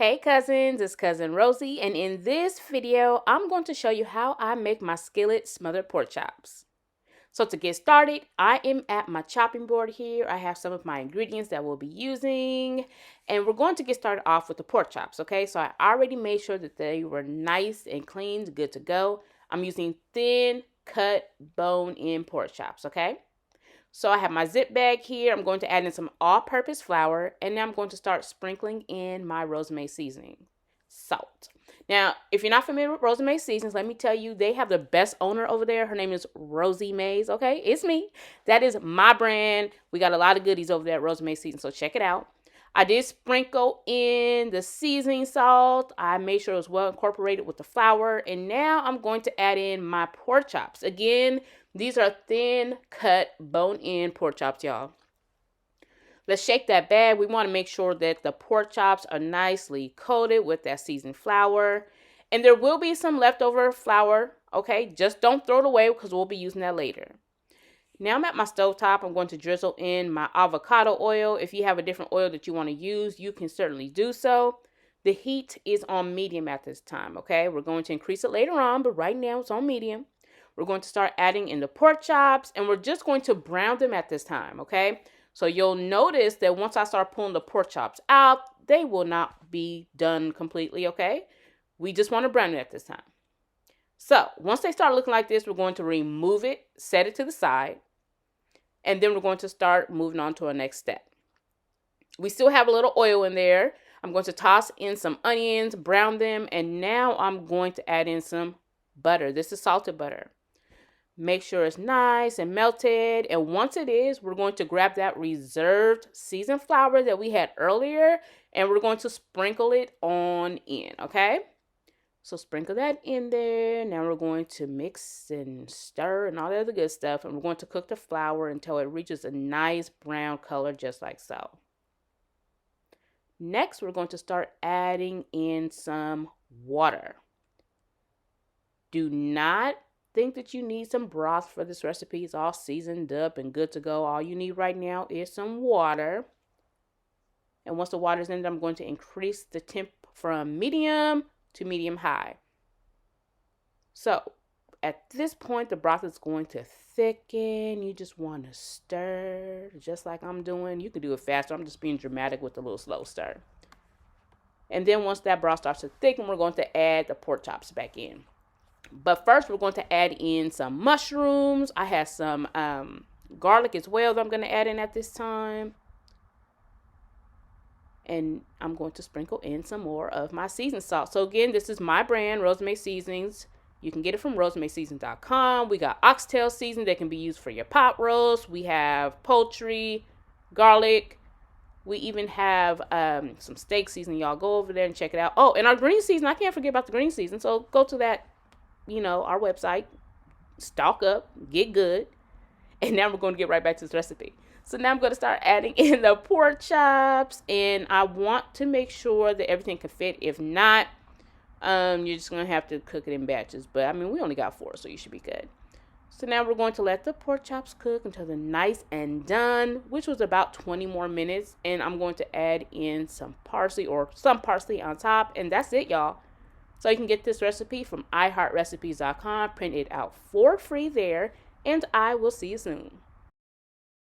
Hey cousins, it's cousin Rosie, and in this video, I'm going to show you how I make my skillet smothered pork chops. So to get started, I am at my chopping board here. I have some of my ingredients that we'll be using, and we're going to get started off with the pork chops, okay? So I already made sure that they were nice and clean, good to go. I'm using thin cut bone-in pork chops, okay? So I have my zip bag here. I'm going to add in some all-purpose flour, and now I'm going to start sprinkling in my rosemary seasoning, salt. Now, if you're not familiar with Rosemary Seasons, let me tell you, they have the best owner over there. Her name is Rosie Mays, okay? It's me. That is my brand. We got a lot of goodies over there at Rosemary Seasons, so check it out. I did sprinkle in the seasoning salt. I made sure it was well incorporated with the flour. And now I'm going to add in my pork chops. Again, these are thin cut bone-in pork chops, y'all. Let's shake that bag. We want to make sure that the pork chops are nicely coated with that seasoned flour. And there will be some leftover flour, okay? Just don't throw it away because we'll be using that later. Now I'm at my stovetop. I'm going to drizzle in my avocado oil. If you have a different oil that you want to use, you can certainly do so. The heat is on medium at this time, okay? We're going to increase it later on, but right now it's on medium. We're going to start adding in the pork chops, and we're just going to brown them at this time, okay? So you'll notice that once I start pulling the pork chops out, they will not be done completely, okay? We just want to brown it at this time. So once they start looking like this, we're going to remove it, set it to the side, and then we're going to start moving on to our next step. We still have a little oil in there. I'm going to toss in some onions, brown them, and now I'm going to add in some butter. This is salted butter. Make sure it's nice and melted. And once it is, we're going to grab that reserved seasoned flour that we had earlier, and we're going to sprinkle it on in, okay? So sprinkle that in there. Now we're going to mix and stir and all the other good stuff. And we're going to cook the flour until it reaches a nice brown color, just like so. Next, we're going to start adding in some water. Do not think that you need some broth for this recipe. It's all seasoned up and good to go. All you need right now is some water. And once the water's in, I'm going to increase the temp from medium to medium high. So at this point, the broth is going to thicken. You just want to stir just like I'm doing. You can do it faster. I'm just being dramatic with a little slow stir. And then once that broth starts to thicken, we're going to add the pork chops back in. But first, we're going to add in some mushrooms. I have some garlic as well that I'm going to add in at this time. And I'm going to sprinkle in some more of my seasoned salt. So again, this is my brand, Rosemary Seasonings. You can get it from rosemaryseasons.com. We got oxtail seasoning that can be used for your pot roast. We have poultry, garlic. We even have some steak seasoning. Y'all go over there and check it out. Oh, and our green season. I can't forget about the green season. So go to that, our website. Stock up. Get good. And now we're going to get right back to this recipe. So now I'm going to start adding in the pork chops. And I want to make sure that everything can fit. If not, you're just going to have to cook it in batches. But, we only got 4, so you should be good. So now we're going to let the pork chops cook until they're nice and done, which was about 20 more minutes. And I'm going to add in some parsley on top. And that's it, y'all. So you can get this recipe from iHeartRecipes.com. Print it out for free there. And I will see you soon.